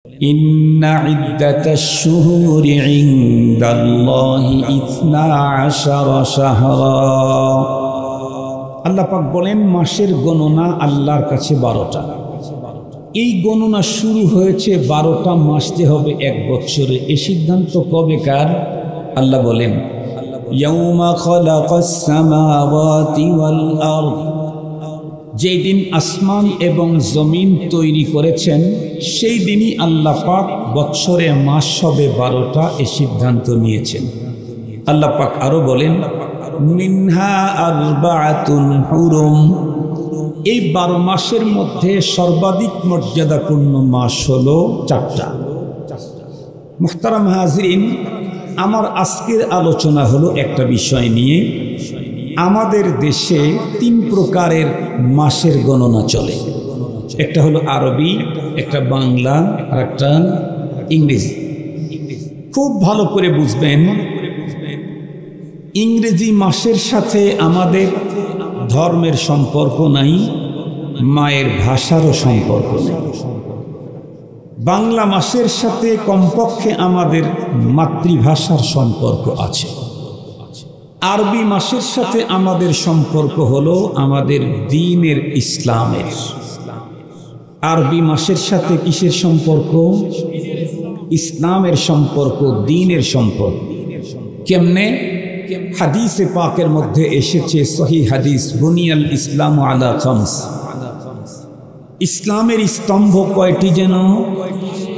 ইন্না ইদ্দাতাশ শুহুরি ইনদাল্লাহি 12 শাহরা। আল্লাহ পাক বলেন মাসের গণনা আল্লাহর কাছে 12টা। এই গণনা শুরু হয়েছে 12টা মাস যে হবে এক বছরে, এই সিদ্ধান্ত কবেকার? আল্লাহ বলেন ইয়াউমা খালাকাস সামাওয়াতি ওয়াল আরদ, যেই দিন আসমান এবং জমিন তৈরি করেছেন সেই দিনই আল্লাহ পাক বৎসরে মাস হবে 12টা, এই সিদ্ধান্ত নিয়েছেন। আল্লাহ পাক আরো বলেন মিনহা আরবাআতুন হুরুম, এই 12 মাসের মধ্যে সর্বাধিক মর্যাদাপূর্ণ মাস হলো 4টা। মুহতারাম হাজরিন, আমার আজকের আলোচনা হলো একটা বিষয় নিয়ে। আমাদের দেশে 3 প্রকারের মাসের গণনা চলে, একটা হলো আরবি, একটা বাংলা আর একটা ইংরেজি। খুব ভালো করে বুঝবেন, ইংরেজি মাসের সাথে আমাদের ধর্মের সম্পর্ক নাই, মায়ের ভাষারও সম্পর্ক নেই। বাংলা মাসের সাথে কমপক্ষে আমাদের মাতৃভাষার সম্পর্ক আছে। আরবি মাসের সাথে আমাদের সম্পর্ক হলো আমাদের দ্বীনের, ইসলামের। আরবি মাসের সাথে কিসের সম্পর্ক? ইসলামের সম্পর্ক, দ্বীনের সম্পর্ক। কেমনে? হাদিসে পাকের মধ্যে এসেছে, সহিহ হাদিস, বুনিয়াল ইসলাম আলা খামস। ইসলামের স্তম্ভ কয়টি যেন?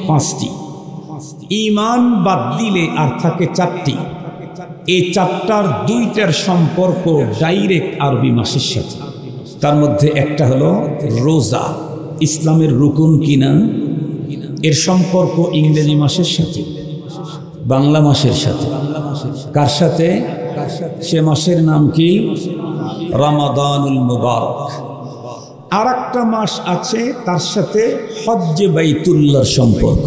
5টি। ঈমান বাদ দিলে আর থাকে 4টি। এই 4টার 2টার সম্পর্ক ডাইরেক্ট আরবি মাসের সাথে। তার মধ্যে একটা হলো রোজা, ইসলামের রুকুন কিনা, এর সম্পর্ক ইংরেজি মাসের সাথে, বাংলা মাসের সাথে। কার সাথে? সে মাসের নাম কি? রমাদানুল মুবারক। আর একটা মাস আছে তার সাথে হজ্জে বাইতুল্লাহর সম্পর্ক,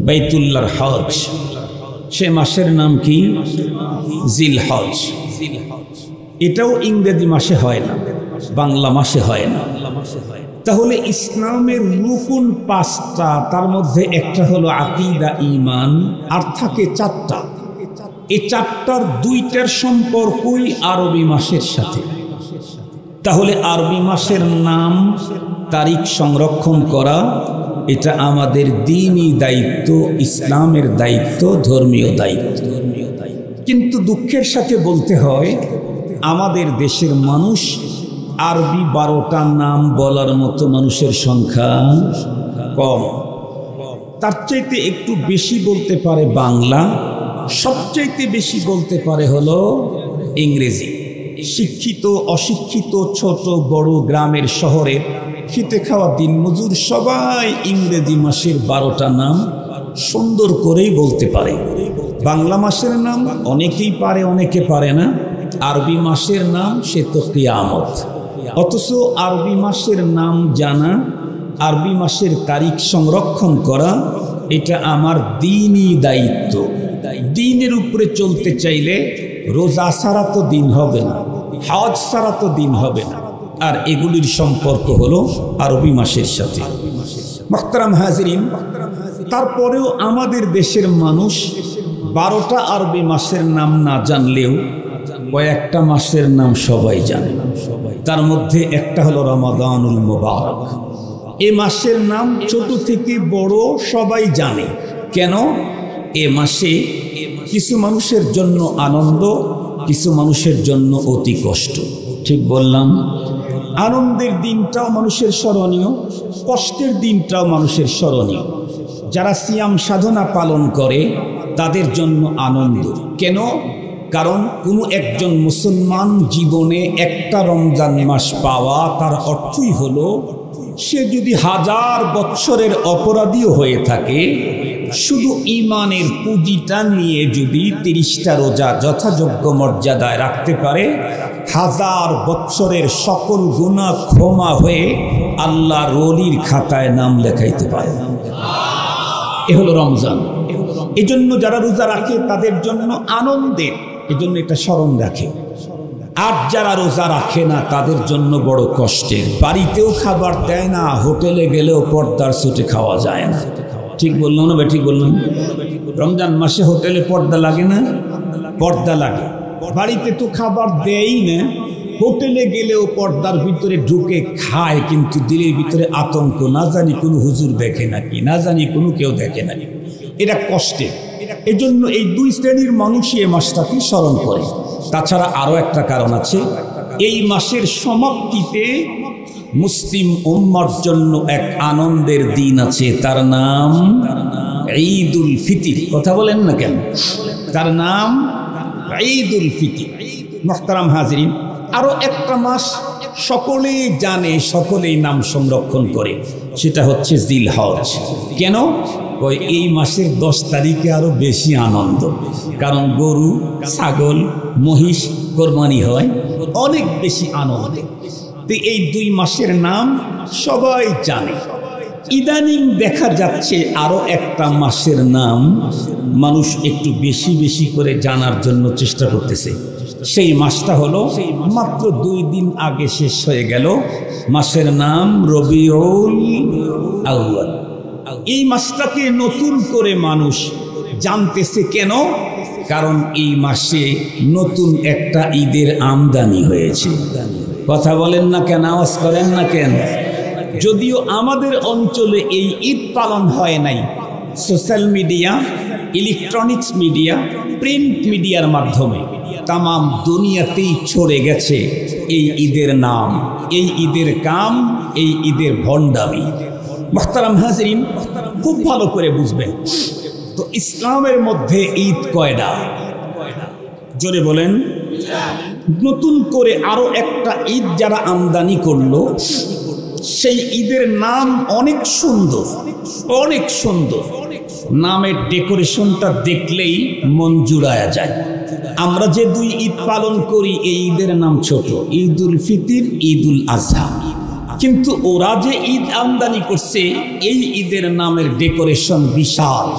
বাইতুল্লাহর হজ। সে মাসের নাম কি? জিলহজ। এটাও ইংরেজি মাসে হয় না, বাংলা মাসে হয় না। তাহলে ইসলামের রুকুন 5টা, তার মধ্যে একটা হলো আকীদা, ঈমান, আর থাকে 4টা। এই 4টার 2টার সম্পর্কই আরবি মাসের সাথে। তাহলে আরবি মাসের নাম, তারিখ সংরক্ষণ করা, এটা আমাদের দ্বীনি দায়িত্ব, ইসলামের দায়িত্ব, ধর্মীয় দায়িত্ব। কিন্তু দুঃখের সাথে বলতে হয়, আমাদের দেশের মানুষ আরবি 12টা নাম বলার মতো মানুষের সংখ্যা কম। তার চাইতে একটু বেশি বলতে পারে বাংলা, সবচাইতে বেশি বলতে পারে হলো ইংরেজি। শিক্ষিত অশিক্ষিত, ছোট বড়, গ্রামের শহরের, খেটে খাওয়া দিনমজুর সবাই ইংরেজি মাসের 12টা নাম সুন্দর করেই বলতে পারে। বাংলা মাসের নাম অনেকেই পারে, অনেকে পারে না। আরবি মাসের নাম সে তো কিয়ামত। অথচ আরবি মাসের নাম জানা, আরবি মাসের তারিখ সংরক্ষণ করা, এটা আমার দ্বীনি দায়িত্ব। দ্বীনের উপরে চলতে চাইলে রোজা ছাড়া তো দিন হবে না, হজ ছাড়া তো দিন হবে না। আর এগুলির সম্পর্ক হলো আরবি মাসের সাথে। মুহতারাম হাজিরিন, তারপরেও আমাদের দেশের মানুষ 12টা আরবি মাসের নাম না জানলেও কয়েকটা মাসের নাম সবাই জানে। তার মধ্যে একটা হলো রমাদানুল মুবারক। এ মাসের নাম ছোট থেকে বড় সবাই জানে। কেন? এ মাসে কিছু মানুষের জন্য আনন্দ, কিছু মানুষের জন্য অতি কষ্ট। ঠিক বললাম? আনন্দের দিনটাও মানুষের স্মরণীয়, কষ্টের দিনটাও মানুষের স্মরণীয়। যারা সিয়াম সাধনা পালন করে তাদের জন্য আনন্দ। কেন? কারণ কোনো একজন মুসলমান জীবনে একটা রমজান মাস পাওয়া, তার অর্থই হলো সে যদি 1000 বৎসরের অপরাধীও হয়ে থাকে, শুধু ঈমানের পুঁজিটা নিয়ে যদি 30টা রোজা যথাযোগ্য মর্যাদায় রাখতে পারে, 1000 বৎসরের সকল গুনাহ ক্ষমা হয়ে আল্লাহর ওলির খাতায় নাম লেখাইতে পারে। এ হলো রমজান। এজন্য যারা রোজা রাখে তাদের জন্য আনন্দের, এজন্য এটা স্মরণ রাখে। আর যারা রোজা রাখে না তাদের জন্য বড় কষ্টের। বাড়িতেও খাবার দেয় না, হোটেলে গেলেও পর্দার ছুটে খাওয়া যায় না। ঠিক বললাম না? ঠিক বললাম। রমজান মাসে হোটেলে পর্দা লাগে না? পর্দা লাগে। বাড়িতে তো খাবার দেয়ই না, হোটেলে গেলেও পর্দার ভিতরে ঢুকে খায়, কিন্তু দিলের ভিতরে আতঙ্ক, না জানি কোনো হুজুর দেখে নাকি, না জানি কোনো কেউ দেখে নাকি। এটা কষ্টে। এজন্য এই দুই শ্রেণীর মানুষই এই মাসটাকে স্মরণ করে। তাছাড়া আরও একটা কারণ আছে, এই মাসের সমাপ্তিতে মুসলিম উম্মার জন্য এক আনন্দের দিন আছে, তার নাম ঈদুল ফিতর। কথা বলেন না কেন? তার নাম ঈদুল ফিতর। মুহতারাম হাজিরিন, আরও একটা মাস সকলেই জানে, সকলেই নাম সংরক্ষণ করে, সেটা হচ্ছে জিলহজ। কেন? এই মাসের 10 তারিখে আরো বেশি আনন্দ, কারণ গরু, ছাগল, মহিষ কোরবানি হয়, অনেক বেশি আনন্দ। তো এই 2 মাসের নাম সবাই জানে। ইদানিং দেখা যাচ্ছে আরো একটা মাসের নাম মানুষ একটু বেশি বেশি করে জানার জন্য চেষ্টা করতেছে। সেই মাসটা হলো মাত্র 2 দিন আগে শেষ হয়ে গেল, মাসের নাম রবিউল আউয়াল। এই মাসটাকে নতুন করে মানুষ জানতেছে কেন? কারণ এই মাসে নতুন একটা ঈদের আমদানি হয়েছে। কথা বলেন না কেন? আওয়াজ করেন না কেন? যদিও আমাদের অঞ্চলে এই ঈদ পালন হয় নাই, social media, electronics media, print মিডিয়ার মাধ্যমে তাম দুনিয়াতেই ছড়ে গেছে এই ঈদের নাম, এই ঈদের কাম, এই ঈদের ভণ্ডামি। মুহতারাম হাজিরিন, খুব ভালো করে বুঝবেন তো ইসলামের মধ্যে ঈদ কয়টা? জোরে বলেন। নতুন করে আরো একটা ঈদ যারা আমদানি করলো, সেই ঈদের নাম অনেক সুন্দর, অনেক সুন্দর। নামের ডেকোরেশনটা দেখলেই মন জুড়ায়া যায়। আমরা যে 2 ঈদ পালন করি, এই ঈদের নাম ছোট, ঈদুল ফিতর, ঈদুল আজহা। কিন্তু ওরা যে ঈদ আমদানি করছে, এই ঈদের নামের ডেকোরেশন বিশাল।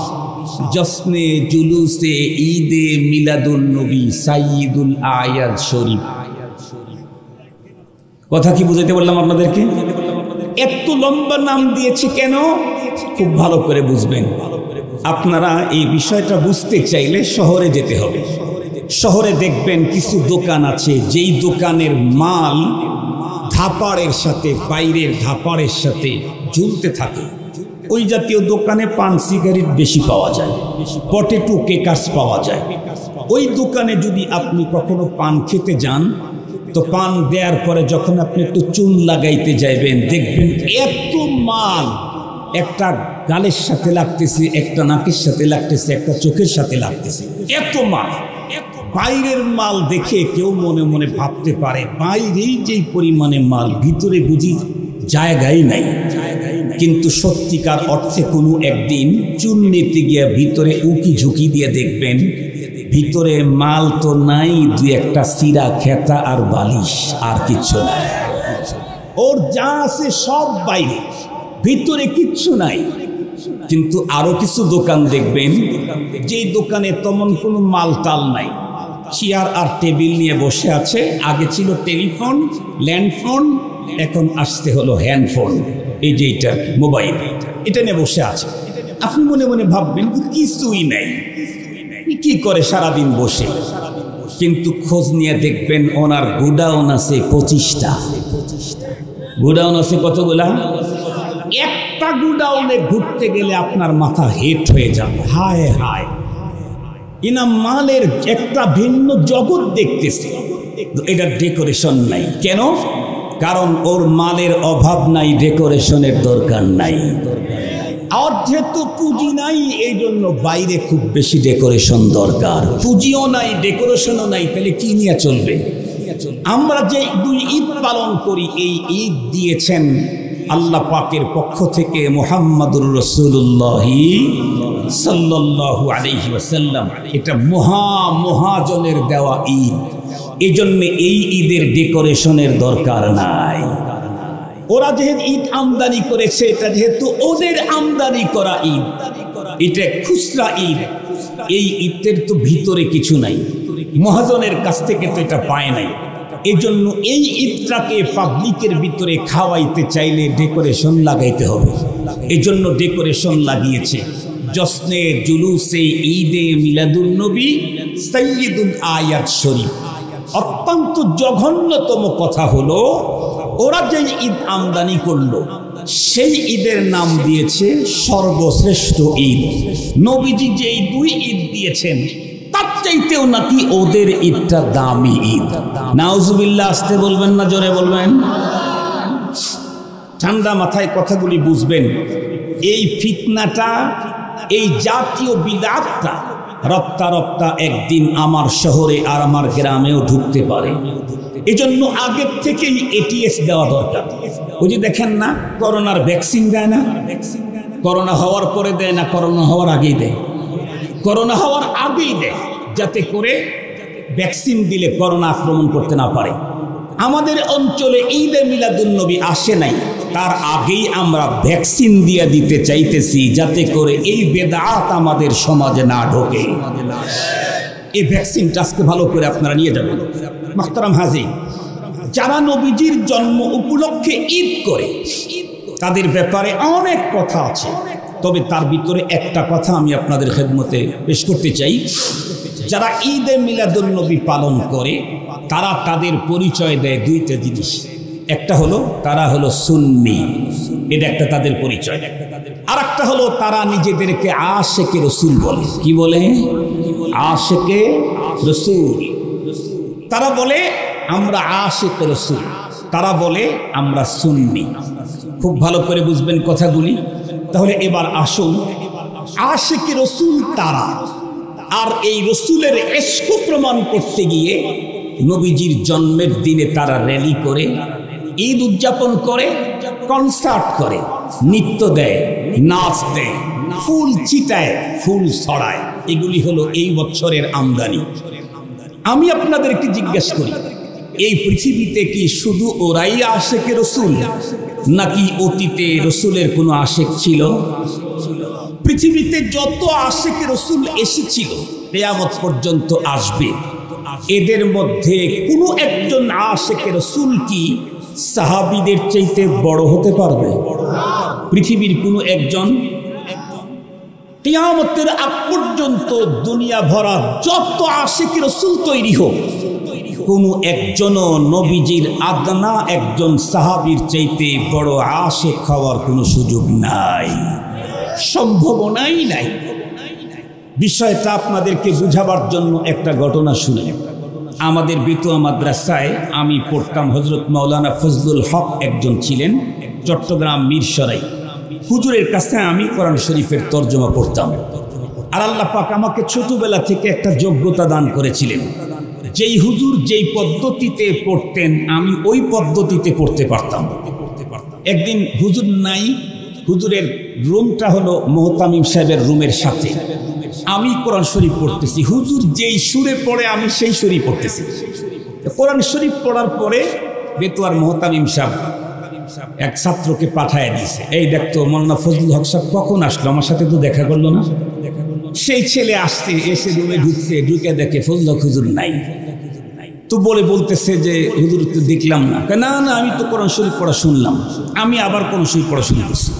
জশ্নে জুলুসে ঈদে মিলাদুন নবী সাইয়্যিদুল আয়াদ শরীফ। কথা কি বুঝাইতে বললাম আপনাদেরকে? এত লম্বা নাম দিয়েছে কেন? খুব ভালো করে বুঝবেন। আপনারা এই বিষয়টা বুঝতে চাইলে শহরে যেতে হবে। শহরে দেখবেন কিছু দোকান আছে, যেই দোকানের মাল ধাপাড়ের সাথে, বাইরের ধাপাড়ের সাথে ঝুলতে থাকে। ওই জাতীয় দোকানে পান সিগারেট বেশি পাওয়া যায়, পটেটো কেকাস পাওয়া যায়। ওই দোকানে যদি আপনি কখনো পান খেতে যান, তো পান দেওয়ার পরে যখন আপনি একটু চুন লাগাইতে যাইবেন, দেখবেন এত মাল, একটা গালের সাথে লাগতেছে, একটা নাকের সাথে লাগতেছে, একটা চোখের সাথে লাগতেছে, এত মাল। বাইরের মাল দেখে কেউ মনে মনে ভাবতে পারে বাইরেই যেই পরিমাণে মাল, ভিতরে বুঝি জায়গাই নাই। কিন্তু সত্যিকার অর্থে কোনো একদিন চুন নিতে গিয়ে ভিতরে উকি ঝুঁকি দিয়ে দেখবেন ভিতরে মাল তো নাই, 2-1টা সিরা, খেতা আর বালিশ, আর কিচ্ছু নাই। ওর যা আছে সব বাইরে, ভিতরে কিচ্ছু নাই। কিন্তু আরো কিছু দোকান দেখবেন, যেই দোকানে তেমন কোনো মাল টাল নাই, চেয়ার আর টেবিল নিয়ে বসে আছে। আগে ছিল টেলিফোন, ল্যান্ডফোন, এখন আসতে হলো হ্যান্ডফোন, এই যে এটা মোবাইল, এটা নিয়ে বসে আছে। আপনি মনে মনে ভাববেন কিছুই নাই, কি করে সারাদিন বসে? কিন্তু খোঁজ নিয়ে দেখবেন ওনার গোডাউন আছে 25টা। গোডাউন আছে কতগুলা? একটা গোডাউনে ঘুরতে গেলে আপনার মাথা হেট হয়ে যাবে। হায় হায়, ইনা মালের একটা ভিন্ন জগৎ দেখতেছে। এটা ডেকোরেশন নাই কেন? কারণ ওর মালের অভাব নাই, ডেকোরেশনের দরকার নাই। আর যেহেতু পুঁজি নাই, এই জন্য বাইরে খুব বেশি ডেকোরেশন দরকার। পুঁজিও নাই, ডেকোরেশনও নাই, তাহলে কি নিয়ে চলবে? আমরা যে 2 ঈদ পালন করি, এই ঈদ দিয়েছেন আল্লাহ পাকের পক্ষ থেকে মুহাম্মাদুর রাসূলুল্লাহ সাল্লাল্লাহু আলাইহি ওয়াসাল্লাম। এটা মহাজনের দেওয়া ঈদ। এই জন্য এই ঈদের ডেকোরেশনের দরকার নাই। ওরা যেহেতু ঈদ আমদানি করেছে, এটা যেহেতু ওদের আমদানি করা ঈদ, এটা খুচরা ঈদ। এই ঈদের তো ভিতরে কিছু নাই, মহাজনের কাছ থেকে তো এটা পায় নাই। এজন্য এই ঈদটাকে পাবলিকের ভিতরে খাওয়াইতে চাইলে ডেকোরেশন লাগাইতে হবে। এজন্য ডেকোরেশন লাগিয়েছে। জশ্নে জুলুসে ঈদে মিলাদুন নবী সাইয়্যিদুল আয়াত শরীফ। অত্যন্ত জঘন্যতম কথা হলো, ওরা যে ঈদ আমদানি করলো সেই ঈদের নাম দিয়েছে সর্বশ্রেষ্ঠ ঈদ। নবীজি যে এই 2 ঈদ দিয়েছেন তার চাইতেও নাকি ওদের ঈদটা দামি ঈদ। নাউজুবিল্লাহ। আসতে বলবেন না জোরে বলবেন? ঠান্ডা মাথায় কথাগুলি বুঝবেন। এই ফিতনাটা, এই জাতীয় বিদআতটা রপ্তা রপ্তা একদিন আমার শহরে আর আমার গ্রামেও ঢুকতে পারে। এজন্য আগের থেকেই এটিএস দেওয়া দরকার। ওই যে দেখেন না, করোনার ভ্যাকসিন দেয় না? করোনা হওয়ার পরে দেয় না, করোনা হওয়ার আগেই দেয়? করোনা হওয়ার আগেই দেয়, যাতে করে ভ্যাকসিন দিলে করোনা আক্রমণ করতে না পারে। আমাদের অঞ্চলে ঈদে মিলাদুন নবী আসে নাই, তার আগেই আমরা ভ্যাকসিন দিয়ে দিতে চাইতেছি, যাতে করে এই বেদাত আমাদের সমাজে না ঢোকে। এই ভ্যাকসিনটা আজকে ভালো করে আপনারা নিয়ে যাবেন। মুহতারাম হাজির, যারা নবীজির জন্ম উপলক্ষে ঈদ করে তাদের ব্যাপারে অনেক কথা আছে, তবে তার ভিতরে একটা কথা আমি আপনাদের খেদমতে পেশ করতে চাই। যারা ঈদে মিলাদুন নবী পালন করে তারা তাদের পরিচয় দেয় 2টা জিনিস। একটা হলো তারা হলো সুন্নি, এটা একটা তাদের পরিচয়। আর একটা হলো তারা নিজেদেরকে আশেকে রসুল বলে। কি বলে? আশেকে রসুল। তারা বলে আমরা আশেকে রসুল, তারা বলে আমরা সুন্নি। খুব ভালো করে বুঝবেন কথাগুলি। তাহলে এবার আসুন, আশেকে রসুল তারা, আর এই রসুলের ইশক প্রমাণ করতে গিয়ে নবীজির জন্মের দিনে তারা র্যালি করে, ঈদ উদযাপন করে, কনসার্ট করে, নৃত্য দেয়, নাচ দেয়, ফুল ছিটায়, ফুল ছড়ায়। এগুলি হলো এই বছরের আমদানি। আমি আপনাদেরকে জিজ্ঞেস করি, এই পৃথিবীতে কি শুধু ওরাই আশেকে রসুল, নাকি অতীতে রসুলের কোনো আশেক ছিল? পৃথিবীতে যত আশেকে রসুল এসেছিল কিয়ামত পর্যন্ত আসবে, এদের মধ্যে কোনো একজন আশেকে রসুল কি সাহাবীদের চাইতে বড় হতে পারবে? পৃথিবীর কোনো একজন? কিয়ামতের আগ পর্যন্ত দুনিয়া ভরা যত আশেকে রসুল তৈরি হোক, কোনো একজনও নবীজির আদনা একজন সাহাবীর চাইতে বড় আশেক হওয়ার কোনো সুযোগ নাই, সম্ভাবনাই নাই। বিষয়টা আপনাদেরকে বুঝাবার জন্য একটা ঘটনা শুনে। আমাদের বেতুয়া মাদ্রাসায় আমি পড়তাম, হযরত মাওলানা ফজলুল হক একজন ছিলেন, চট্টগ্রাম মিরসরাই। হুজুরের কাছে আমি কোরআন শরীফের তর্জমা পড়তাম। আর আল্লাহ পাক আমাকে ছোটবেলা থেকে একটা যোগ্যতা দান করেছিলেন। যেই হুজুর যেই পদ্ধতিতে পড়তেন আমি ওই পদ্ধতিতে পড়তে পারতাম। একদিন হুজুর নাই, হুজুরের রুমটা হলো মোহতামিম সাহেবের রুমের সাথে। আমি কোরআন শরীফ পড়তেছি, হুজুর যেই সুরে পড়ে আমি সেই সুরেই পড়তেছি। কোরআন শরীফ পড়ার পরে বেতুয়ার মোহতামিম সাহেব এক ছাত্রকে পাঠায় দিয়েছে, এই দেখতো মাওলানা ফজলুল হক সাহেব কখন আসলো, আমার সাথে তো দেখা করলো না। সেই ছেলে আসছে, এসে রুমে ঢুকছে, ঢুকে দেখে ফজলুল হক হুজুর নাই। তো বলতেছে যে হুজুর তো দেখলাম না। না না, আমি তো কোরআন শরীফ পড়া শুনলাম। আমি আবার কোরআন শরীফ পড়া শুনে করছি।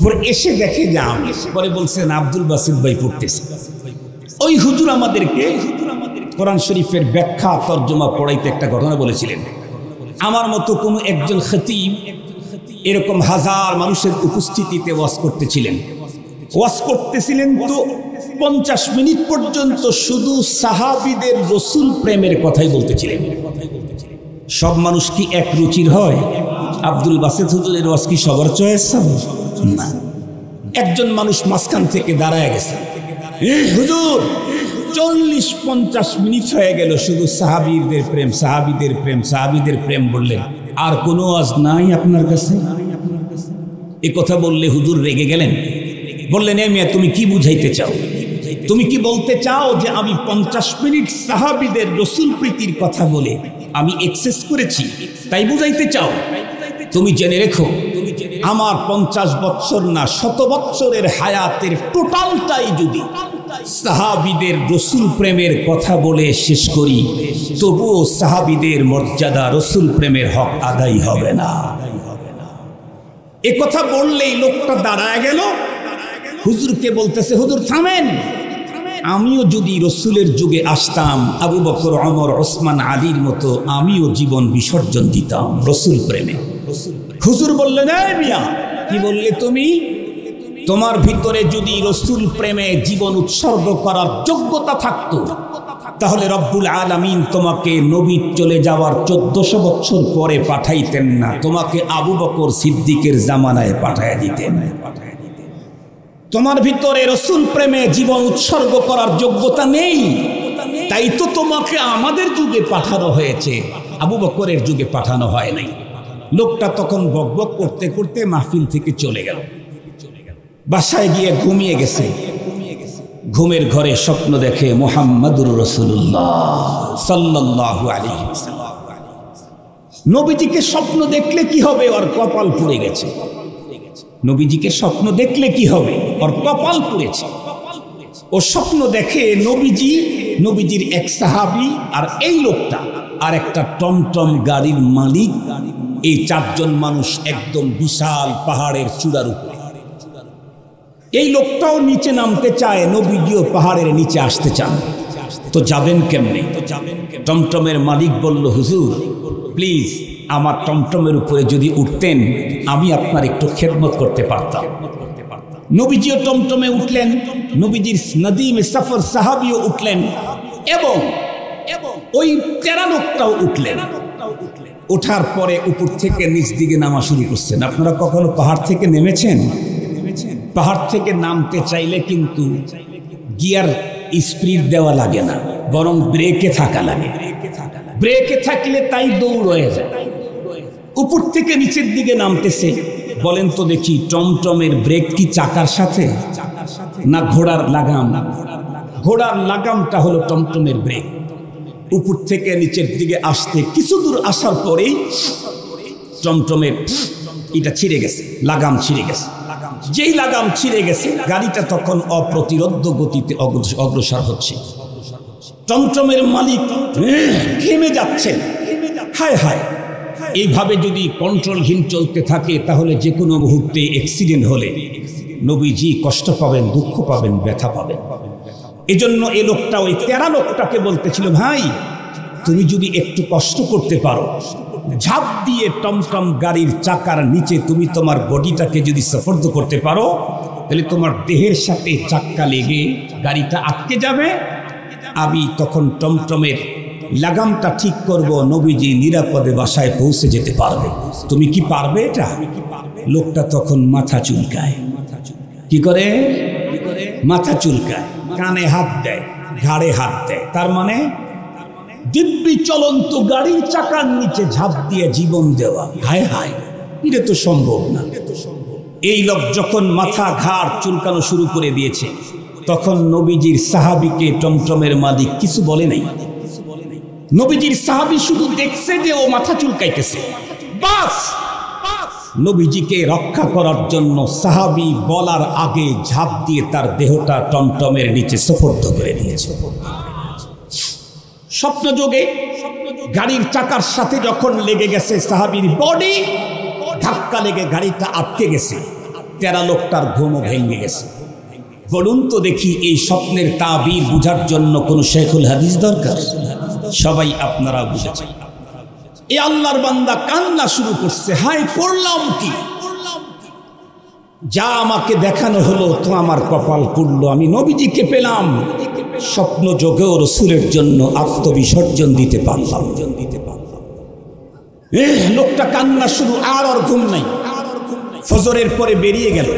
পরে এসে দেখে যে আমি, পরে বলছেন আব্দুল বাসিত ভাই পড়তেছে। ওই হুজুর আমাদেরকে কোরআন শরীফের ব্যাখ্যা তর্জমা পড়াইতে একটা ঘটনা বলেছিলেন। আমার মতো কোনো একজন খতিব এরকম হাজার মানুষের উপস্থিতিতে ওয়াজ করতেছিলেন। ওয়াজ করতেছিলেন তো 50 মিনিট পর্যন্ত শুধু সাহাবীদের রসুল প্রেমের কথাই বলতেছিলেন। সব মানুষ কি এক রুচির হয়? আব্দুল বাসিত হুজুরের ওয়াজ কি সবার চয়েস? না। একজন মানুষ মাঝখান থেকে দাঁড়ায় গেছে, হুজুর 40-50 মিনিট হয়ে গেল শুধু সাহাবীদের প্রেম, সাহাবীদের প্রেম, সাহাবীদের প্রেম বললেন, আর কোনো ওয়াজ নাই আপনার কাছে? এ কথা বললে হুজুর রেগে গেলেন, বললেন, এ মিয়া তুমি কি বুঝাইতে চাও? তুমি কি বলতে চাও যে আমি 50 মিনিট সাহাবীদের রসুল প্রীতির কথা বলে আমি এক্সেস করেছি, তাই বুঝাইতে চাও? তুমি জেনে রেখো, আমার 50 বৎসর না 100 বৎসরের হায়াতের টোটালটাই যদি সাহাবীদের রসুল প্রেমের কথা বলে শেষ করি, তবুও সাহাবীদের মর্যাদা, রসুল প্রেমের হক আদায় হবে না। এ কথা বললেই লোকটা দাঁড়ায় গেল, হুজুরকে বলতেছে, হুজুর থামেন, আমিও যদি রসুলের যুগে আসতাম, আবু বকর, ওমর, ওসমান, আলীর মতো আমিও জীবন বিসর্জন দিতাম রসুল প্রেমে। হুজুর বললেন, এই মিয়া, কি বললে তুমি? তোমার ভিতরে যদি রসুল প্রেমে জীবন উৎসর্গ করার যোগ্যতা থাকতো, তাহলে রব্বুল আলামিন তোমাকে নবী চলে যাওয়ার 1400 বছর পরে পাঠাইতেন না, তোমাকে আবু বকর সিদ্দিকের জামানায় পাঠাইয়া দিতেন। তোমার ভিতরে রসুল প্রেমে জীবন উৎসর্গ করার যোগ্যতা নেই, তাই তো তোমাকে আমাদের যুগে পাঠানো হয়েছে, আবু বকরের যুগে পাঠানো হয় নাই। লোকটা তখন বকবক করতে করতে মাহফিল থেকে চলে গেল, বাসায় গিয়ে ঘুমিয়ে গেছে। ঘুমের ঘরে স্বপ্ন দেখে মুহাম্মাদুর রাসূলুল্লাহ সাল্লাল্লাহু আলাইহি ওয়াসাল্লাম। নবীজিকে স্বপ্ন দেখলে কি হবে? ওর কপাল পুড়ে গেছে। নবীজিকে স্বপ্ন দেখলে কি হবে? ওর কপাল পুড়েছে। ও স্বপ্ন দেখে নবীজির এক সাহাবী আর এই লোকটা আর একটা টমটম গাড়ির মালিক, এই চারজন মানুষ একদম বিশাল পাহাড়ের চূড়ার উপরে। এই লোকটাও নিচে নামতে চায়, নবীজিও পাহাড়ের নিচে আসতে চান, তো যাবেন কেমনে? টমটমের মালিক বলল, হুজুর প্লিজ আমার টমটমের উপরে যদি উঠতেন আমি আপনার একটু খেদমত করতে পারতাম। নবীজিও টমটমে উঠলেন, নবীজির নদীমে সফর সাহাবীও উঠলেন, এবং ওই তেরা লোকটাও উঠলেন। ওঠার পরে উপর থেকে নিচ দিকে নামা শুরু করছেন। আপনারা কখনো পাহাড় থেকে নেমেছেন? পাহাড় থেকে নামতে চাইলে কিন্তু গিয়ার স্পিড দেওয়া লাগে না, বরং ব্রেকে থাকা লাগে। ব্রেকে থাকলে তাই দৌড় হয়ে যায়। উপর থেকে নিচের দিকে নামতেছে। বলেন তো দেখি, টমটমের ব্রেক কি চাকার সাথে না ঘোড়ার লাগাম? ঘোড়ার লাগামটা হলো টমটমের ব্রেক। উপর থেকে নিচের দিকে আসতে কিছু দূর আসার পরেই টমটমের এটা ছিঁড়ে গেছে, লাগাম ছিঁড়ে গেছে। যেই লাগাম ছিঁড়ে গেছে, গাড়িটা তখন অপ্রতিরোধ্য গতিতে অগ্রসর হচ্ছে। টমটমের মালিক থেমে যাচ্ছেন। হায় হায়, এইভাবে যদি কন্ট্রোলহীন চলতে থাকে তাহলে যে কোনো মুহূর্তে অ্যাক্সিডেন্ট হলে নবীজি কষ্ট পাবেন, দুঃখ পাবেন, ব্যথা পাবেন। এজন্য এই লোকটা ওই তেরা লোকটাকে বলতেছিল, ভাই তুমি যদি একটু কষ্ট করতে পারো, ঝাঁপ দিয়ে টমটম গাড়ির চাকার নিচে তুমি তোমার বডিটাকে যদি সফর্দ করতে পারো, তাহলে তোমার দেহের সাথে চাক্কা লেগে গাড়িটা আটকে যাবে, আমি তখন টমটমের লাগামটা ঠিক করব, নবীজি নিরাপদে বাসায় পৌঁছে যেতে পারবে। তুমি কি পারবে এটা? লোকটা তখন মাথা চুলকায়। কি করে? মাথা চুলকায়, কানে হাত দেয়, ঘাড়ে হাত দেয়। তার মানে দিব্যি চলন্ত গাড়ির চাকার নিচে ঝাঁপ দিয়ে জীবন দেওয়া। হায় হায়, এটা তো সম্ভব না। এই লোক যখন মাথা ঘাড় চুলকানো শুরু করে দিয়েছে, তখন নবীজির সাহাবীকে টমটমের মালিক কিছু বলে নাই। নবীজির সাহাবী শুধু দেখছে যে ও মাথা চুলকাইতেছে, বাস নবীজিকে রক্ষা করার জন্য সাহাবী বলার আগে ঝাঁপ দিয়ে তার দেহটা টমটমের নিচে সুপর্দ করে দিয়েছে। স্বপ্নযোগে গাড়ির চাকার সাথে যখন লেগে গেছে সাহাবীর বডি, ধাক্কা লেগে গাড়িটা আটকে গেছে। তেরা লোকটার ঘুমও ভেঙে গেছে। বলুন তো দেখি, এই স্বপ্নের তাবির বুঝার জন্য কোন শেখুল হাদিস দরকার? সবাই আপনারা বুঝেছেন। এই আল্লাহর বান্দা কান্না শুরু করছে, হায় করলাম কি? যা আমাকে দেখানো হলো তো আমার কপাল পুড়ল, আমি নবীজিকে পেলাম, স্বপ্ন যোগেও রসুলের জন্য আত্মবিসর্জন দিতে পারলাম। লোকটা কান্না শুরু, আর ওর ঘুম নাই। ফজরের পরে বেরিয়ে গেল,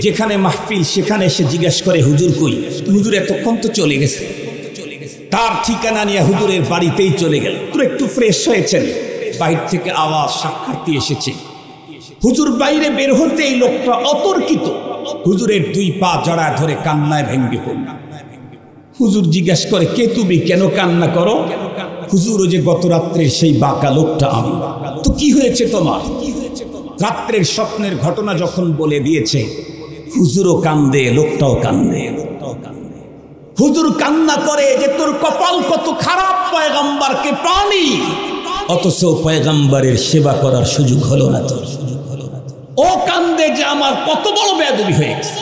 যেখানে মাহফিল সেখানে এসে জিজ্ঞেস করে, হুজুর কই? হুজুর এতক্ষণ তো চলে গেছে। তার ঠিকানা নিয়ে হুজুরের বাড়িতেই চলে গেল। তোর একটু ফ্রেশ হয়েছেন, বাইরে থেকে আওয়াজ, সাক্ষাৎ এসেছে। হুজুর বাইরে বের হতে এই লোকটা অতর্কিত হুজুরের 2 পা জড়ায় ধরে কান্নায় ভেঙ্গে পড়ল। হুজুর জিজ্ঞেস করে, কে তুমি, কেন কান্না করো? হুজুর, ওই যে গত রাত্রের সেই বাঁকা লোকটা আমি। তো কি হয়েছে তোমার? রাত্রের স্বপ্নের ঘটনা যখন বলে দিয়েছে, হুজুরও কান্দে, লোকটাও কান্দে। হুজুর কান্না করে যে তোর কপাল কত খারাপ, পয়গম্বরকে পানি, অথচ পয়গম্বরের সেবা করার সুযোগ হলো না তোর। ও কান্দে যে আমার কত বড় বেয়াদবি হয়ে গেছে।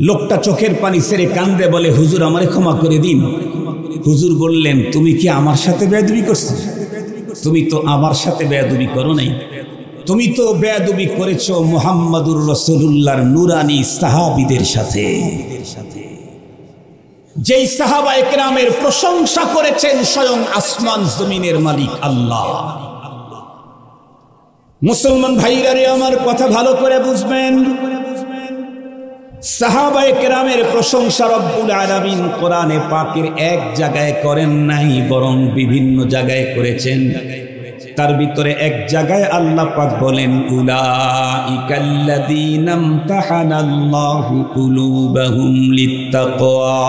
লোকটা চোখের পানি ছেড়ে কান্দে, বলে হুজুর আমারে ক্ষমা করে দিন। হুজুর বললেন তুমি কি আমার সাথে বেয়াদবি করছো? তুমি তো আমার সাথে বেয়াদবি করো নাই, তুমি তো বেয়াদবি করেছো মুহাম্মাদুর রাসূলুল্লাহর নূরানী সাহাবীদের সাথে, যেই সাহাবায়ে কেরামের প্রশংসা করেছেন স্বয়ং আসমান জমিনের মালিক আল্লাহ। মুসলমান ভাইরা রে, আমার কথা ভালো করে বুঝবেন। সাহাবায়ে কেরামের প্রশংসা রব্বুল আলামিন কোরআনে পাকের এক জায়গায় করেন নাই, বরং বিভিন্ন জায়গায় করেছেন। তার ভিতরে এক জায়গায় আল্লাহ পাক বলেন, উলাইকাল্লাযীনা ইমতাহানাল্লাহু কুলুবাহুম লিত্তাকওয়া।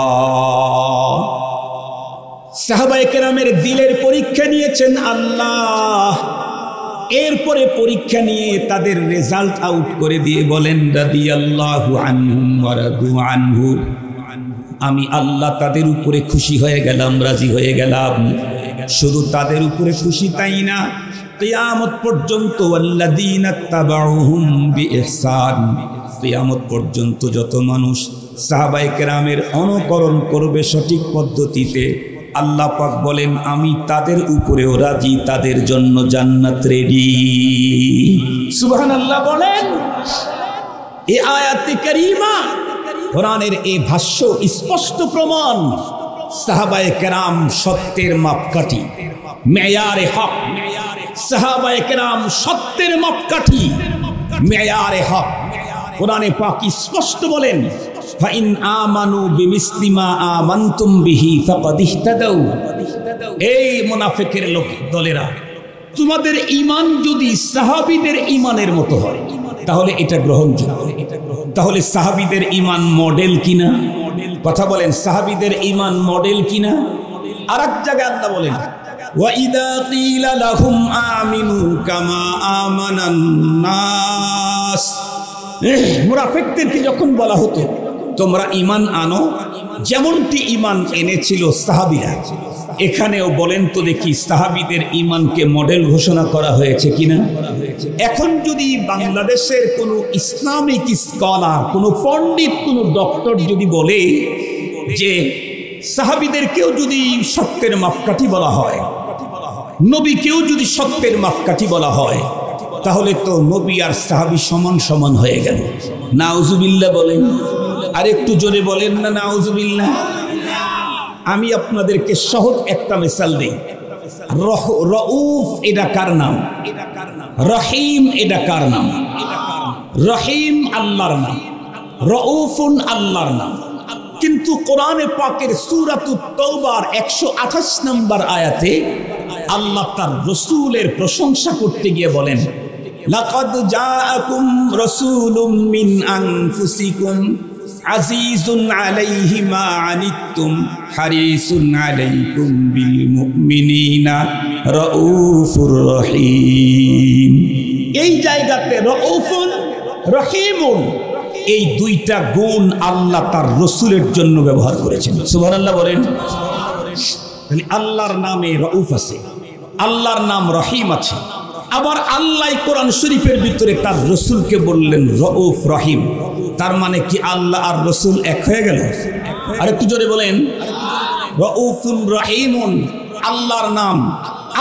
সাহাবায়ে কেরামের দিলের পরীক্ষা নিয়েছেন আল্লাহ। এরপরে পরীক্ষা নিয়ে তাদের রেজাল্ট আউট করে দিয়ে বলেন, রাদিয়াল্লাহু আনহুম ওয়া রাদু আনহু, আমি আল্লাহ তাদের উপরে খুশি হয়ে গেলাম, রাজি হয়ে গেলাম। শুধু তাদের উপরে খুশি তাই না, কিয়ামত পর্যন্ত ওয়াল্লাযীনা তাবাউহুম বিইহসান, কিয়ামত পর্যন্ত যত মানুষ সাহাবায়ে কেরামের অনুকরণ করবে সঠিক পদ্ধতিতে, আল্লাহ পাক বলেন আমি তাদের উপরেও রাজি, তাদের জন্য জান্নাত রেডি। সুবহানাল্লাহ বলেন। এই আয়াতে কারীমা, কোরআনের এই ভাষ্য স্পষ্ট প্রমাণ, সাহাবায়ে কেরাম সত্যের মাপকাঠি, মেয়ারে হক। সাহাবায়ে কেরাম সত্যের মাপকাঠি, মেয়ারে হক। কোরআনে পাক স্পষ্ট বলেন, ফাইন আমানু বিমিসলি মা আমানতুম বিহি ফাকাদ ইহতাদাউ। এই মুনাফিকের লোক দলেরা, তোমাদের ঈমান যদি সাহাবীদের ঈমানের মতো হয় তাহলে এটা গ্রহণযোগ্য। তাহলে সাহাবীদের ঈমান মডেল কিনা? কথা বলেন, সাহাবীদের ঈমান মডেল কিনা? আরেক জায়গায় আল্লাহ বলেন, ওয়া ইযা কিলা লাহুম আমিনু কামা আমানান নাস। মুনাফিকদেরকে যখন বলা হতো তোমরা ঈমান আনো যেমনটি ঈমান এনেছিল সাহাবীরা, এখানেও বলেন তো দেখি সাহাবীদের ঈমানকে মডেল ঘোষণা করা হয়েছে কিনা? এখন যদি বাংলাদেশের কোনো ইসলামিক স্কলার, কোনো পণ্ডিত, কোনো ডক্টর যদি বলে যে সাহাবীদেরকেও যদি সত্যের মাপকাঠি বলা হয়, নবীকেও যদি সত্যের মাপকাঠি বলা হয়, তাহলে তো নবী আর সাহাবী সমান সমান হয়ে গেল। নাউজুবিল্লাহ বলেন, আর একটু জোরে বলেন না নাউজুবিল্লাহ। আমি আপনাদেরকে সহজ একটা মিসাল দিই। রউফ এটা কার নাম? রহিম এটা কার নাম? রহিম আল্লাহর নাম, রউফুন আল্লাহর নাম। কিন্তু কোরআনে পাকের সূরাতুত তাওবার 128 নম্বর আয়াতে আল্লাহ তার রাসূলের প্রশংসা করতে গিয়ে বলেন, লাকাদ জাআকুম রাসূলুম মিন আনফুসিকুম আজিজুন আলাইহি মা আনিতুম হারিসুন আলাইকুম বিল মুমিনিনা রাউফুর রহিম। এই জায়গাতে রাউফুন রহিমুন, এই দুইটা গুণ আল্লাহ তার রাসূলের জন্য ব্যবহার করেছেন। সুবহানাল্লাহ বলেন। তাহলে আল্লাহর নামে রাউফ আছে, আল্লাহর নাম রহিম আছে। আবার আল্লাহ কোরআন শরীফের ভিতরে তার রাসূলকে বললেন রাউফ রহিম। তার মানে কি আল্লাহ আর রাসূল এক হয়ে গেল? আর একটু জোরে বলেন, রাউফুন রহিমুন আল্লাহর নাম।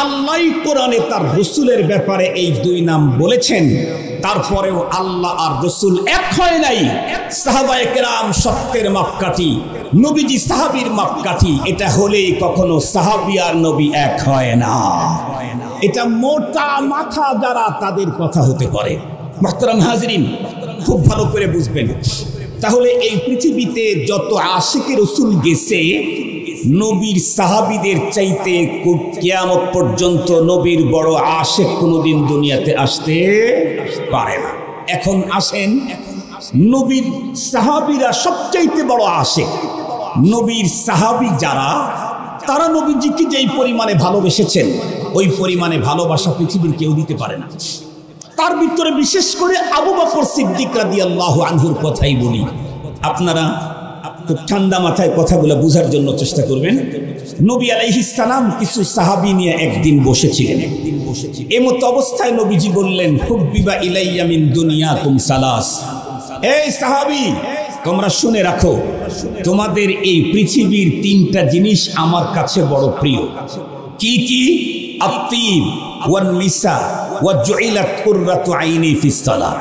আল্লাহ কোরআনে তার রাসূলের ব্যাপারে এই দুই নাম বলেছেন, তারপরেও আল্লাহ আর রাসূল এক হয় নাই। সাহাবায়ে কেরাম সত্যের মাপকাঠি, নবীজি সাহাবীর মাপকাঠি। এটা হলেই কখনো সাহাবী আর নবী এক হয় না। এটা মোটা মাথা যারা, তাদের কথা হতে পারে। মুহতারাম হাজরিন, খুব ভালো করে বুঝবেন। তাহলে এই পৃথিবীতে যত আশিকে রাসূল গেছে, নবীর সাহাবীদের চাইতে কিয়ামত পর্যন্ত নবীর বড় আশিক কোনোদিন দুনিয়াতে আসতে পারে না। এখন আসেন, নবীর সাহাবীরা সবচাইতে বড় আশিক। নবীর সাহাবী যারা, তারা নবীজিকে যেই পরিমাণে ভালোবেসেছেন, ওই পরিমাণে ভালোবাসা পৃথিবীর কেউ দিতে পারে না। তার ভিতরে বিশেষ করে আবু বকর সিদ্দিক রাদিয়াল্লাহু আনহুর কথাই বলি। আপনারা খুব ঠান্ডা মাথায় কথাগুলো বোঝার জন্য চেষ্টা করবেন। নবী আলাইহিস সালাম কিছু সাহাবী নিয়ে একদিন বসেছিলেন। এমত অবস্থায় নবীজি বললেন, হুব্বিবা ইলাইয়া মিন দুনিয়াকুম সালাস, এই সাহাবী তোমরা শুনে রাখো, তোমাদের এই পৃথিবীর তিনটা জিনিস আমার কাছে বড় প্রিয়। কি কি? আত-তিব ওয়ান নিসা ওয়া জুইলাত কুররাতু আইনি ফিস সালাহ।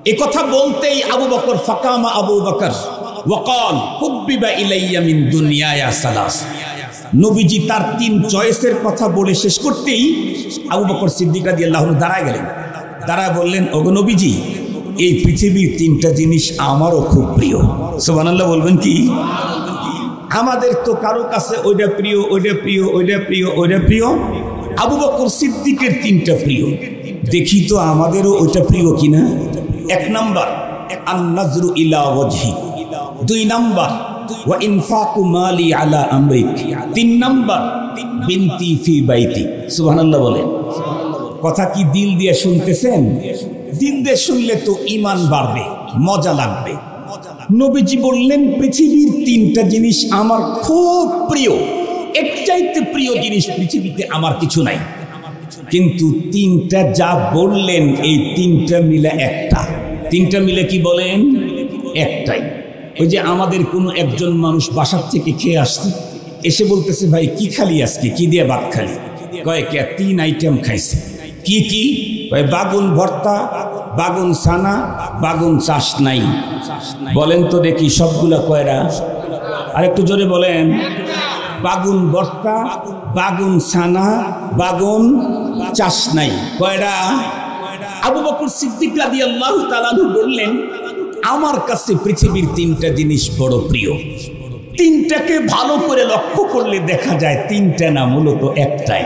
এই কথা বলতেই আবু বকর ফাকামা আবু বকর ওয়া ক্বাল হুব্বিবা ইলাইয়া মিন দুনিয়ায়া সালাস। নবীজি তার তিন চয়েসের কথা বলে শেষ করতেই আবু বকর সিদ্দিক রাদিয়াল্লাহু আনহু দাঁড়ায় গেলেন। দাঁড়ায় বললেন, ওগো নবীজি, এই পৃথিবীর তিনটা জিনিস আমারও খুব প্রিয়। সুবহানাল্লাহ বলবেন কি? আমাদের তো কারো কাছে ওইটা প্রিয়, ওইটা প্রিয়, ওইটা প্রিয়, ওইটা প্রিয়। আবু বকর সিদ্দিকের তিনটা প্রিয়। দেখি তো আমাদেরও ওইটা প্রিয় কিনা। এক নাম্বার আন-নাজরু ইলা ওয়াজহি, দুই নাম্বার ওয়া ইনফাকু মালি আলা আমরিক, তিন নাম্বার বিনতি ফি বাইতি। সুবহানাল্লাহ বলেন। কথা কি দিল দিয়ে শুনতেছেন? দিল দিয়ে শুনলে তো ঈমান বাড়বে, মজা লাগবে। নবীজি বললেন, পৃথিবীর তিনটা জিনিস আমার খুব প্রিয়, এর চাইতে প্রিয় জিনিস পৃথিবীতে আমার কিছু নাই। কিন্তু তিনটা যা বললেন, এই তিনটা মিলে একটা। তিনটা মিলে কি বলেন? একটাই। ওই যে আমাদের কোনো একজন মানুষ বাসার থেকে খেয়ে আসছে, এসে বলতেছে, ভাই কি খালি আজকে, কি দিয়ে ভাত খালি? কয়েকে তিন আইটেম খাইছে। কি কি? বাগুন ভর্তা, বাগুন ছানা, বাগুন চাষ নাই। বলেন তো দেখি সবগুলা কয়রা? আর একটু জোরে বলেন। বাগুন ভর্তা, বাগুন ছানা, বাগুন চাষ নাই, কয়রা? আবু বকর সিদ্দিক রাদিয়াল্লাহু তাআলা আনহু বললেন, আমার কাছে পৃথিবীর তিনটা জিনিস বড় প্রিয়। তিনটাকে ভালো করে লক্ষ্য করলে দেখা যায় তিনটা না, মূলত একটাই।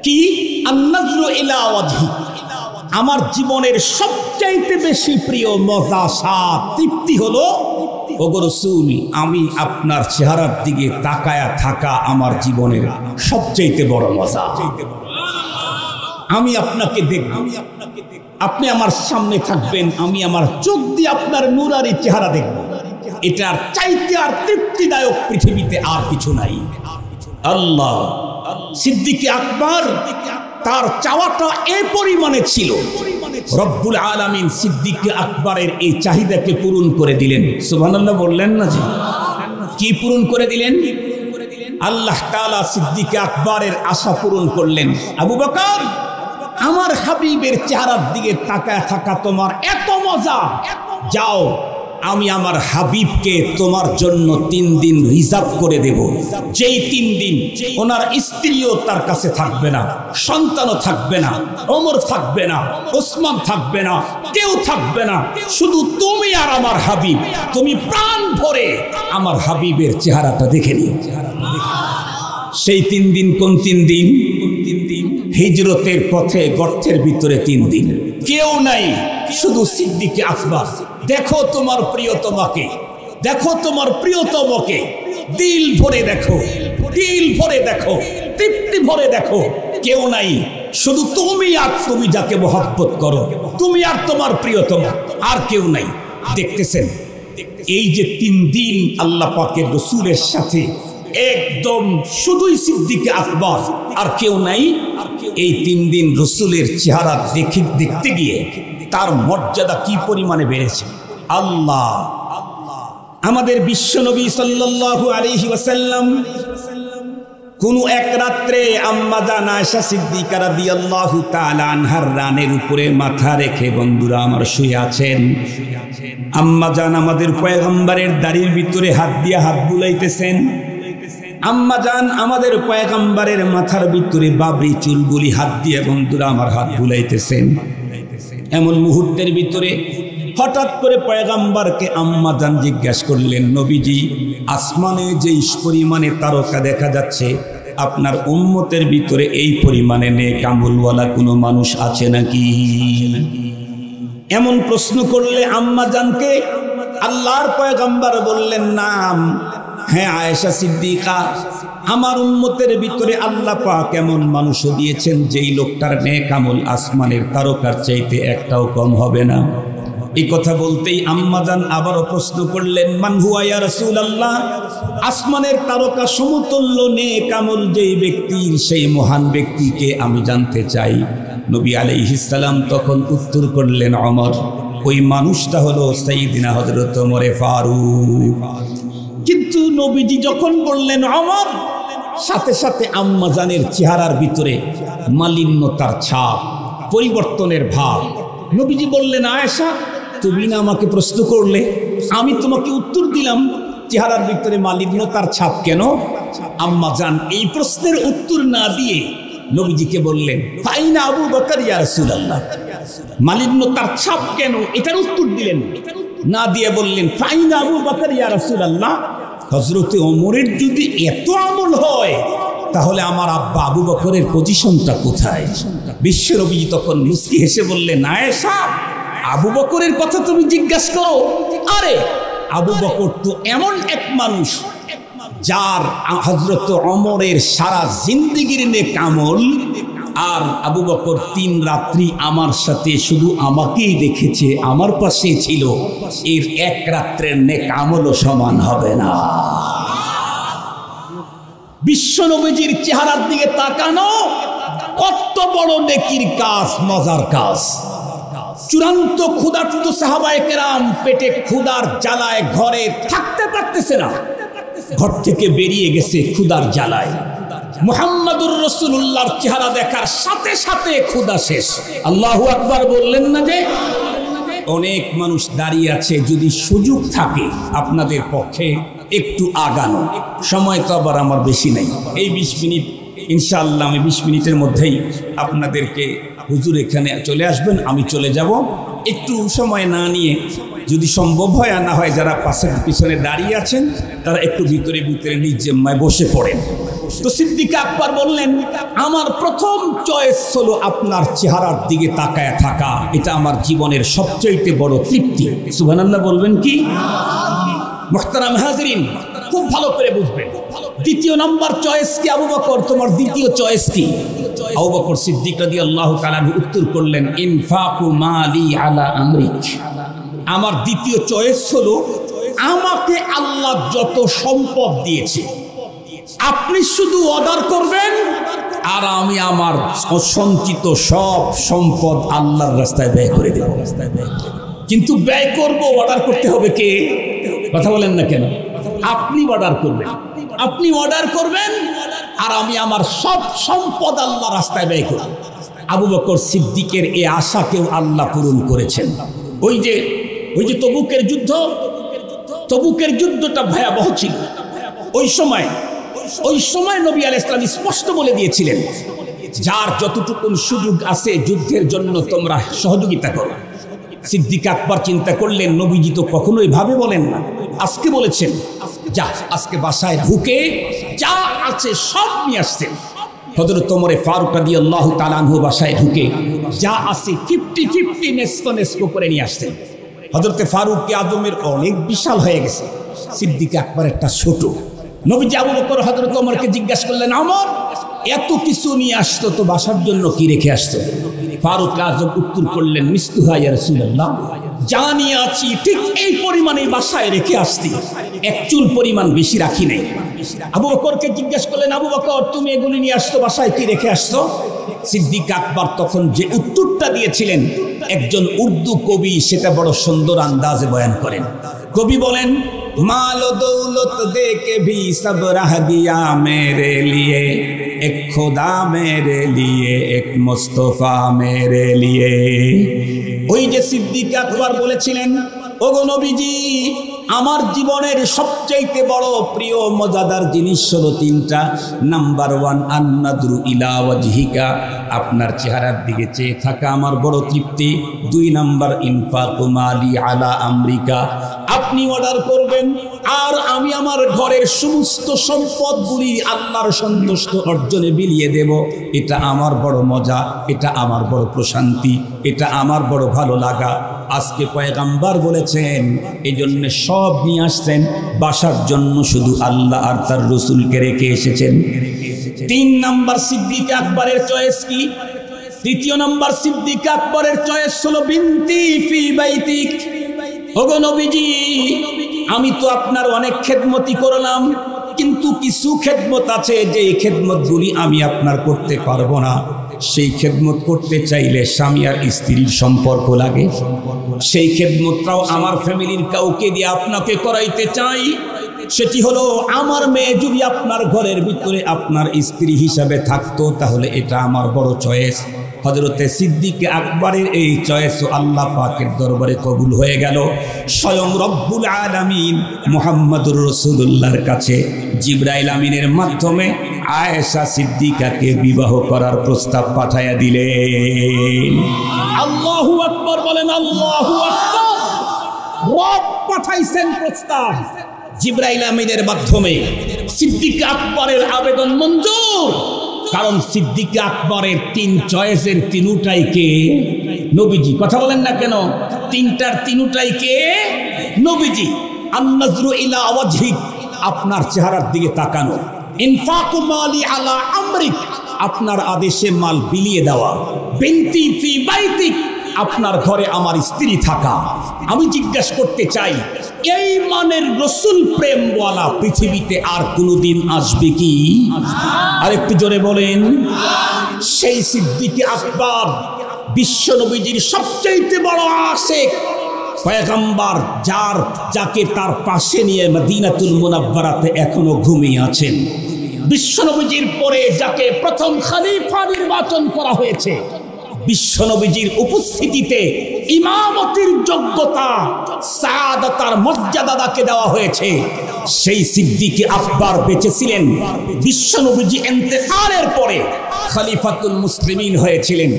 কি? আন-নাজরু ইলা ওয়াজহি, আমার জীবনের সবচাইতে বেশি প্রিয় মজা, স্বাদ, তৃপ্তি হলো, ওগো রাসূল, আমি আপনার চেহারার দিকে তাকায়া থাকা আমার জীবনের সবচাইতে বড় মজা। আমি আপনাকে দেখব, আপনি আমার সামনে থাকবেন, আমি আমার চোখ দিয়ে আপনার নূরানি চেহারা দেখব। এটার চাইতে আর তৃপ্তিদায়ক পৃথিবীতে আর কিছু নাই। আল্লাহ, সিদ্দিক আকবর তার চাওয়াটা এই পরিমাণে ছিল, রব্বুল আলামিন সিদ্দিক আকবরের এই চাহিদাকে পূরণ করে দিলেন। সুবহানাল্লাহ বললেন না? জি। কি পূরণ করে দিলেন? আল্লাহ তাআলা সিদ্দিক আকবরের আশা পূরণ করলেন। আবু বকর, আমার হাবিবের চেহারার দিকে তাকায় থাকা তোমার এত মজা, যাও আমি আমার হাবিবকে তোমার জন্য 3 দিন রিজার্ভ করে দেব। যেই 3 দিন ওনার স্ত্রীও তার কাছে থাকবে না, সন্তানও থাকবে না, ওমর থাকবে না, ওসমান থাকবে না, কেউ থাকবে না, শুধু তুমি আর আমার হাবিব। তুমি প্রাণ ভরে আমার হাবিবের চেহারাটা দেখে নিও। সেই 3 দিন কোন 3 দিন? হিজরতের পথে গর্তের ভিতরে 3 দিন, কেউ নাই, শুধু সিদ্দিক আকবর। দেখো তোমার প্রিয়তমাকে, দেখো তোমার প্রিয়তমকে, দিল ভরে দেখো, দিল ভরে দেখো, তৃপ্তি ভরে দেখো। কেউ নাই, শুধু তুমি আর তুমি যাকে মহব্বত করো, তুমি আর তোমার প্রিয়তম, আর কেউ নাই। দেখতেছেন এই যে 3 দিন আল্লাহ পাকের রাসূলের সাথে একদম শুধুই সিদ্দিক আকবর আর কেউ নাই। এই 3 দিন রাসূলের চেহারা দেখতে গিয়ে তার মর্যাদা কি পরিমাণে বেড়েছে। আল্লাহ, আমাদের বিশ্বনবী সাল্লাল্লাহু আলাইহি ওয়াসাল্লাম কোন এক রাত্রে আম্মা জান আয়েশা সিদ্দিকা রাদিয়াল্লাহু তাআলা আনহার রানের উপরে মাথা রেখে বন্ধুরা আমার শুয়ে আছেন। আম্মা জান আমাদের পয়গম্বরের দাড়ির ভিতরে হাত দিয়ে হাত বুলাইতেছেন। আম্মা জান আমাদের পয়গম্বরের মাথার ভিতরে বাবরি চুলগুলি হাত দিয়ে বন্ধুরা আমার হাত বুলাইতেছেন। এমন মুহূর্তের ভিতরে হঠাৎ করে পয়গম্বরকে আম্মা জান জিজ্ঞাসা করলেন, নবীজি, আসমানে যে পরিমাণে তারকা দেখা যাচ্ছে, আপনার উম্মতের ভিতরে এই পরিমাণে নেক আমলওয়ালা কোনো মানুষ আছে নাকি? এমন প্রশ্ন করলে আম্মা জানকে আল্লাহর পয়গম্বর বললেন, নাম, হ্যাঁ আয়েশা সিদ্দিকা, আমার উম্মতের ভিতরে আল্লাহ পাক এমন মানুষও দিয়েছেন যেই লোকটার নেক আমল আসমানের তারকার চাইতে একটাও কম হবে না। এই কথা বলতেই আম্মাজান আবারও প্রশ্ন করলেন, মান হুয়া ইয়া রাসূলুল্লাহ, আসমানের তারকা সমতুল্য নেক আমল যেই ব্যক্তির, সেই মহান ব্যক্তিকে আমি জানতে চাই। নবী আলাইহিস সালাম তখন উত্তর করলেন, ওমর। ওই মানুষটা হলো সাইয়্যিদিনা হযরত ওমর ফারুক। কিন্তু নবীজি যখন বললেন ওমর, সাথে সাথে আম্মাজানের চেহারার ভিতরে মালিন্যতার ছাপ, পরিবর্তনের ভাব। নবীজি বললেন, আয়েশা, তুমি না আমাকে প্রশ্ন করলে, আমি তোমাকে উত্তর দিলাম, চেহারার ভিতরে মালিন্যতার ছাপ কেন? আম্মাজান এই প্রশ্নের উত্তর না দিয়ে নবীজিকে বললেন, ফাইনা আবু বকর ইয়া রাসূলুল্লাহ, মালিন্যতার ছাপ কেন এটার উত্তর দিলেন না দিয়ে বললেন, ফাইনা আবু বকর ইয়া রাসূলুল্লাহ, হযরতে ওমরের যদি এত আমল হয় তাহলে আমার আব্বা আবু বকরের পজিশনটা কোথায়? বিশ্বনবী তখন মুস্কি হেসে বললেন, আয়েশা, আবু বকরের কথা তুমি জিজ্ঞাসা করো? আরে আবু বকর তো এমন এক মানুষ যার হযরত ওমরের সারা জিন্দেগির নেক আমল, আর আবু বকর 3 রাত্রি আমার সাথে শুধু আমাকেই দেখেছে, আমার পাশে ছিল, এর 1 রাত্রের নেক আমলও সমান হবে না। বিশ্বনবীজির চেহারার দিকে তাকানো কত বড় নেকির কাজ, মজার কাজ। চূড়ান্ত ক্ষুধার্ত সাহাবায়ে কেরাম পেটে ক্ষুধার জ্বালায় ঘরে থাকতে পারতেছে না, ঘর থেকে বেরিয়ে গেছে ক্ষুধার জ্বালায়। মুহাম্মাদুর রাসূলুল্লাহর চেহারা দেখার সাথে সাথে ক্ষুধা শেষ। আল্লাহু আকবার বললেন না যে? অনেক মানুষ দাঁড়িয়ে আছে, যদি সুযোগ থাকে আপনাদের পক্ষে একটু আগানো, সময় তো আবার আমার বেশি নেই, এই 20 মিনিট ইনশাআল্লাহ, আমি 20 মিনিটের মধ্যেই আপনাদেরকে, হুজুর এখানে চলে আসবেন, আমি চলে যাব। একটু সময় না নিয়ে যদি সম্ভব হয়, আর না হয় যারা পাশের পিছনে দাঁড়িয়ে আছেন তারা একটু ভিতরে ভিতরে নিজ জিম্মায় বসে পড়েন। তো সিদ্দিক আকবর বললেন, আমার প্রথম চয়েস হলো আপনার চেহারার দিকে তাকায় থাকা, এটা আমার জীবনের সবচেয়ে বড় তৃপ্তি। সুবহানাল্লাহ বলবেন কি? মুহতারাম হাজিরিন, খুব ভালো করে বুঝবেন। দ্বিতীয় নাম্বার চয়েস কি? আবু বকর, তোমার দ্বিতীয় চয়েস কি? আবু বকর সিদ্দিক রাদিয়াল্লাহু তাআলা উত্তর করলেন, ইনফাকু মালি আলা আমরিক। আমার দ্বিতীয় চয়েস হলো, আমাকে আল্লাহ যত সম্পদ দিয়েছে আপনি শুধু অর্ডার করবেন, আর আমি আমার সঞ্চিত সব সম্পদ আল্লাহর রাস্তায় ব্যয় করে দেব। কিন্তু ব্যয় করব, অর্ডার করতে হবে কে? কথা বলেন না কেন? আপনি অর্ডার করবেন, আপনি অর্ডার করবেন, আর আমি আমার সব সম্পদ আল্লাহর রাস্তায় ব্যয় করব। আবু বকর সিদ্দিকের এই আশাকেও আল্লাহ পূরণ করেছেন। ওই যে তবুকের যুদ্ধটা ভয়াবহ ছিল। ওই সময় নবী আলাইহিস সালাম স্পষ্ট বলে দিয়েছিলেন, যার যতটুকু সুযোগ আছে যুদ্ধের জন্য তোমরা সহযোগিতা করো। সিদ্দিক আকবর চিন্তা করলেন, নবীজি তো কখনোই ভাবে বলেন না, আজকে বলেছেন, যা আজকে বাসায় ঢুকে যা আছে সব নিয়ে আসছেন। হযরত ওমর ফারুক রাদিয়াল্লাহু তাআলা আনহু বাসায় ঢুকে যা আছে 50-50 নেসফ করে নিয়ে আসছেন। হযরত ফারুক আজমের অনেক বিশাল হয়ে গেছে, সিদ্দিক আকবর একটা ছোট। নবীজি আবু বকর হযরত ওমরকে জিজ্ঞাসা করলেন, ওমর, এত কিছু নিয়ে আসতো তো বাসার জন্য কি রেখে আসতো? ফারুক আজম উত্তর করলেন, মিসলুহা ইয়া রাসূলুল্লাহ, যা নিয়ে আছি ঠিক এই পরিমাণে বাসায় রেখে আসছি, এক চুল পরিমাণ বেশি রাখি নাই। আবু বকরকে জিজ্ঞাসা করলেন, আবু বকর, তুমি এগুলি নিয়ে আসতো, বাসায় কি রেখে আসতো? সিদ্দিক আকবর তখন যে উত্তরটা দিয়েছিলেন, একজন উর্দু কবি সেটা বড় সুন্দর আন্দাজে বয়ান করেন। কবি বলেন, माल दौलत दे के भी सब रह गया मेरे लिए, एक खुदा मेरे लिए, एक मुस्तफा मेरे लिए। ওই যে সিদ্দিক আকবর বলেছিলেন, ওগো নবীজি, আমার জীবনের সবচেয়ে বড় প্রিয় মজাদার জিনিস হলো 3টা। নাম্বার 1, আন্নাদরু ইলা ওয়াজহিকা, আপনার চেহারার দিকে চেয়ে থাকা আমার বড় তৃপ্তি। 2 নাম্বার, ইনফাকু মালি আলা আমরিকা, আপনি অর্ডার করবেন আর আমি আমার ঘরের সমস্ত সম্পদগুলি আল্লাহর সন্তুষ্ট অর্জনে বিলিয়ে দেব। এটা আমার বড় মজা, এটা আমার বড় প্রশান্তি, এটা আমার বড় ভালো লাগা। আজকে পয়গম্বর বলেছেন, এই জন্য সব নিয়ে আসছেন, বাসার জন্য শুধু আল্লাহ আর তার রাসূলকে রেখে এসেছেন। 3 নাম্বার সিদ্দিক আকবরের চয়েস কি? তৃতীয় নম্বর সিদ্দিক আকবরের চয়েস হলো বিনতি ফি বাইতিক। ওগো নবীজি, আমি তো আপনার অনেক খেদমতি করলাম, কিন্তু কিছু খেদমত আছে যে খেদমতগুলি আমি আপনার করতে পারবো না। সেই খেদমত করতে চাইলে স্বামী আর স্ত্রীর সম্পর্ক লাগে, সেই খেদমতটাও আমার ফ্যামিলির কাউকে দিয়ে আপনাকে করাইতে চাই। সেটি হলো, আমার মেয়ে যদি আপনার ঘরের ভিতরে আপনার স্ত্রী হিসাবে থাকতো, তাহলে এটা আমার বড় চয়েস। হযরতে সিদ্দিক আকবরের এই চয়েস আল্লাহ পাকের দরবারে কবুল হয়ে গেল। স্বয়ং রব্বুল আলামিন মুহাম্মদুর রাসূলুল্লাহর কাছে জিবরাইল আমিনের মাধ্যমে আয়েশা সিদ্দিকাকে বিবাহ করার প্রস্তাব পাঠাইয়া দিলেন। আল্লাহু আকবার বলেন, আল্লাহু আকবার। রব পাঠাইছেন প্রস্তাব জিবরাইল আমিনের মাধ্যমে। সিদ্দিক আকবরের আবেদন মঞ্জুর, কারণ সিদ্দিক আকবরের তিন চয়েসের তিনুটাই কে? নবীজি। কথা বলেন না কেন? তিনটার তিনুটাই কে? নবীজি। আন-নাজরু ইলা ওয়াজহিক, আপনার চেহারার দিকে তাকানো। ইনফাকু মালি আলা আমরিক, আপনার আদেশে মাল বিলিয়ে দেওয়া। বিনতি ফি বাইতিক, আপনার ঘরে আমার স্ত্রী থাকা। আমি জিজ্ঞাসা করতে চাই, এই মানের রসুল প্রেমওয়ালা পৃথিবীতে আর কোনদিন আসবে কি? আর একটু জোরে বলেন। সেই সিদ্দিক আকবর বিশ্ব নবীজির সবচেয়ে বড় আশিক পয়গম্বর, যাকে তার পাশে নিয়ে মদিনাতুল মুনাওয়ারাতে এখনো ঘুমিয়ে আছেন। বিশ্ব নবীজির পরে যাকে প্রথম খলিফা নির্বাচন করা হয়েছে, বিশ্ব নবীজির উপস্থিতিতে ইমামতির যোগ্যতা, সাআদাতার মর্যাদা তাকে দেওয়া হয়েছে, সেই সিদ্দিক আকবর বেঁচে ছিলেন। বিশ্ব নবীজি ইন্তেকালের পরে খলিফাতুল মুসলিমিন হয়েছিলেন।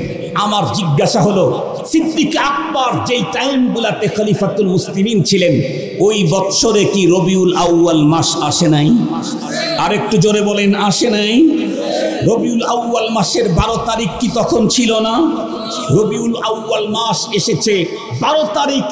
আমার জিজ্ঞাসা হলো, সিদ্দিক আকবর যেই টাইমগুলাতে খলিফাতুল মুসলিমিন ছিলেন, ওই বৎসরে কি রবিউল আউয়াল মাস আসে নাই? আরেকটু জোরে বলেন, আসে নাই? রবিউল আউয়াল মাসের 12 তারিখ কি তখন ছিল না? রবিউল আউয়াল মাস এসেছে 12 তারিখ